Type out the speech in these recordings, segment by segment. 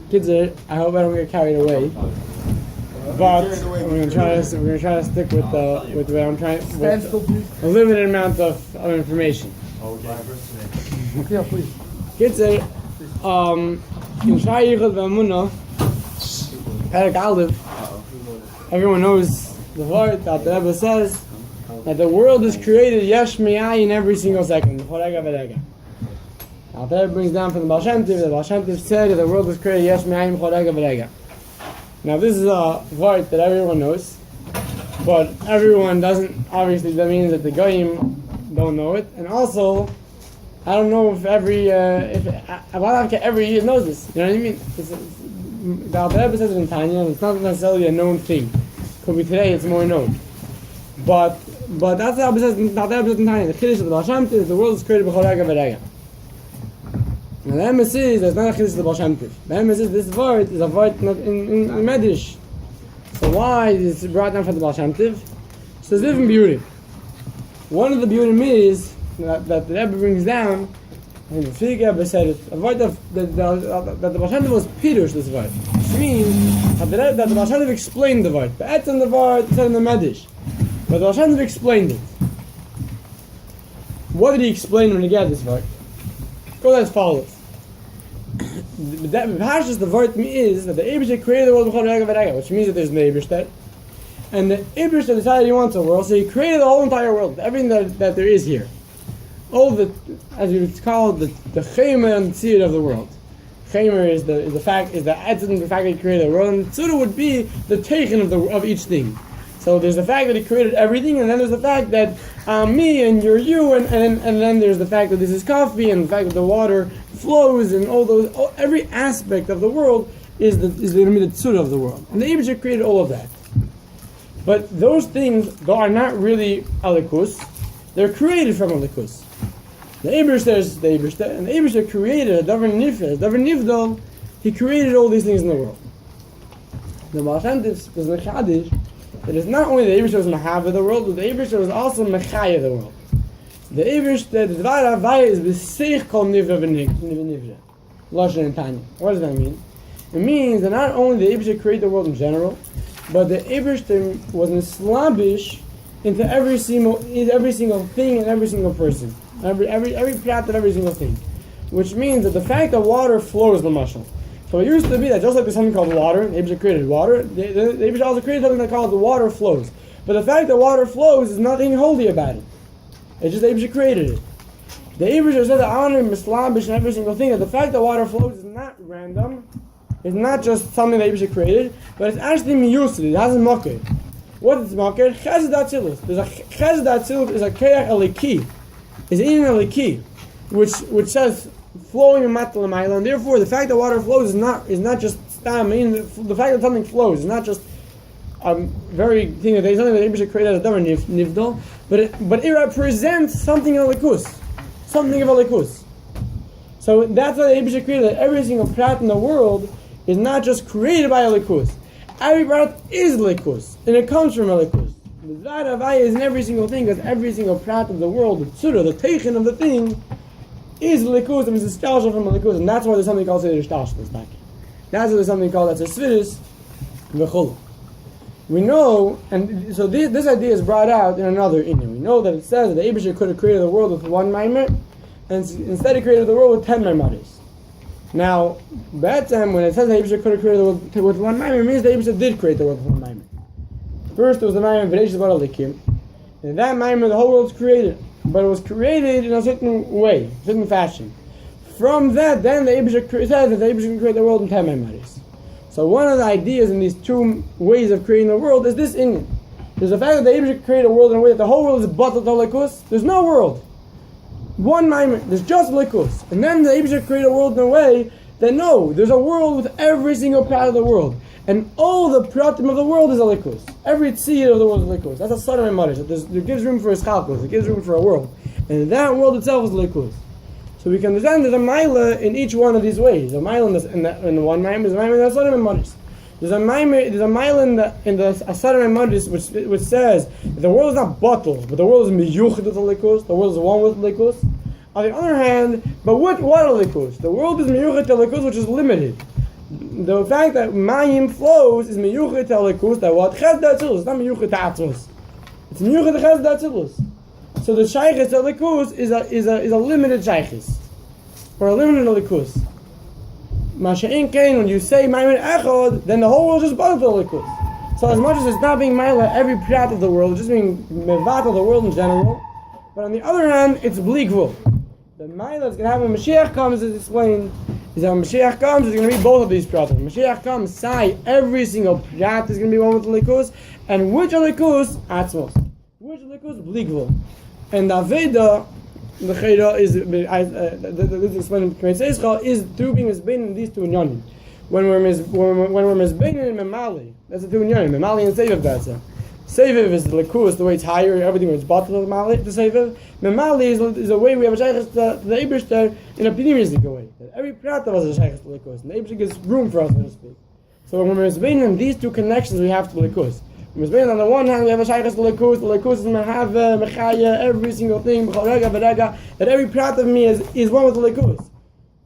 Kids, I hope I don't get carried away. But we're gonna try to stick with what I'm trying with a limited amount of information. Yeah, please. Kids, in Shai Yichud V'Amunah, Perek Aleph, everyone knows the word that the Rebbe says that the world is created yesh mi'ayin every single second. Chorega v'rega. Now the Rebbe brings down from the Baal Shem Tov. The Baal Shem Tov said that the world was created yesh mi'ayin chorega v'rega. Now this is a word that everyone knows, but everyone doesn't. Obviously, that means that the goyim don't know it, and also I don't know if every year knows this. You know what I mean? The Alter Rebbe says it in Tanya, and it's not necessarily a known thing. Could be today, it's more known. But that's the Rebbe says in Tanya. The Chiddush of the Baal Shem Tov is the world is created b'chol rega v'rega. Now the emes is there's not a Chiddush of the Baal Shem Tov. The emes is this word is a word not in Medrash. So why is it brought down from the Baal Shem Tov? So there's different beauty. One of the beauty is that the Rebbe brings down, and the Rebbe said it, a word that the Baal Shem Tov was pirush this word, which means that the Baal Shem Tov explained the word. But the word said in the Medrash, but the Baal Shem Tov explained it. What did he explain when he got this word? Go as follows. The word is that the Eibishter created the world b'chol rega v'rega, which means that there's an Eibishter, and the Eibishter decided he wants a world, so he created the whole entire world, everything that there is here. All the, as you would call it, the chemer and tzir of the world. Chemer is the fact that he created the world, and tzir would be the teichen of each thing. So there's the fact that he created everything, and then there's the fact that I'm me and you're you, and then there's the fact that this is coffee, and the fact that the water flows, and every aspect of the world is the limited tzur of the world. And the Eibishter created all of that. But those things, though, are not really alikus, they're created from alikus. The Eibishter is the Eibishter, and the Eibishter created a davar nifel, davar nivdal. He created all these things in the world. The Baal Shem Tov was mechadish that it's not only the Eibishter was mechaver the world, but the Eibishter was also mechaya the world. The Eibishter, the dvar havaya is b'seich kol nivra v'nivra. Lashon and Tanya. What does that mean? It means that not only the Eibishter created the world in general, but the Eibishter was mislabish into every single thing and every single person. Every prat and every single thing. Which means that the fact that water flows the mashal. So it used to be that just like there's something called water, the Eibishter created water, the Eibishter also created something that called the water flows. But the fact that water flows is nothing holy about it. It's just the Eibishter created it. The Eibishter said that honor mislabish and every single thing, that the fact that water flows is not random, it's not just something that Eibishter created, but it's actually miyusid, it has a makir. What is makir? Chesed atzilus. There's a chesed atzilus is a keach eliki. Is in eliki, which says flowing in matal l'mayla, and therefore the fact that water flows is not just stam. I mean, the fact that something flows is not just very thing that there's something that Eibishter created as a davar nivdal, but it represents something of alikus, something of alikus. So that's why the Eibishter created that every single prat in the world is not just created by alikus. Every prat is alikus, and it comes from alikus. The dvar havaya is in every single thing, because every single prat of the world, the tzura, the teichen of the thing, is likus, and it's a stalsha from a likus, and that's why there's something called seder stalsha. That's why there's something called that's a svidus v'chol. We know, and so this idea is brought out in another inyan. We know that it says that the Eibishter could have created the world with one maimer, and instead he created the world with 10 maimaris. Now, Be'etzem, when it says that the Eibishter could have created the world with one maimer, it means the Eibishter did create the world with one maimer. First, there was the maimer V'reishis bara likim, and that maimer, the whole world was created, but it was created in a certain way, a certain fashion. From that, then the Eibishter says that the Eibishter can create the world in 10 maimaris. So one of the ideas in these two ways of creating the world is this inyan. There's the fact that the Eibishter created a world in a way that the whole world is batal to likus. There's no world. One maimer, there's just likus. And then the Eibishter created a world in a way that no, there's a world with every single part of the world. And all the pratim of the world is a likus. Every tziyah of the world is a likus. That's a son of my mother. It gives room for a schalkus. It gives room for a world. And that world itself is likus. So we can understand there's a maila in each one of these ways. A maila in the one maimer is a maila in the son of my mother. There's a maila in the son of my mother which says that the world is not bottled, but the world is miyuched with the likus. The world is one with likus. On the other hand, but what are likus? The world is miyuchet to likus, which is limited. The fact that Mayim flows is miyuchet elikus. That what chesed atzilus. It's not miyuchet atzilus. It's miyuchet chesed atzilus. So the shaychus elikus is a limited shaychus, or a limited elikus. Masha'in kain, when you say Mayim echad, then the whole world is just both elikus. So as much as it's not being Maila every prat of the world, it's just being mevat of the world in general. But on the other hand, it's bligvul. The Maila that's going to happen when Moshiach comes, is explained, is that when Moshiach comes, it's going to be both of these prats. When Moshiach comes, sai, every single prat is going to be one with the likus, and which likus? Atzmos. Which likus? Bligvul. And the Aveda, the Chayra is, this is explained in K'mei Seischa, is through being misbein in these two inyanim. When we're misbein in Memali, that's the two inyanim, Memali and Seviv, that's it. Seviv is the likus, the way it's higher, everything where it's bottled to Seviv. Memali is a way we have a shaykhs to the Eibishter in a pneumistic way. Every prat of us is a shaykhs to likus, and the Eibishter gives room for us, so to speak. So when we're misbein in these two connections, we have to likus. On the one hand, we have a shaykhs to likus. The likus is mehave, mechaya, every single thing, that every prat of me is one with the likus.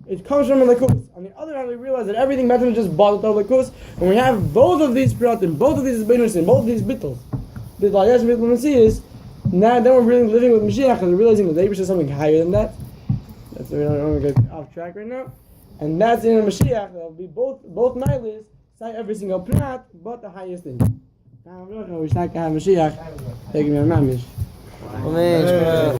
It comes from the likus. On the other hand, we realize that everything better is just bottled to likus. When we have both of these pratim, both of these benus, and both of these bittles, now then we're really living with Moshiach, and we're realizing that the Eibush is something higher than that. That's why we don't want to get off track right now. And that's in the Moshiach. There'll be both mailis, say every single prat, but the highest thing. Now, we wish I could have Moshiach taking me a mamish.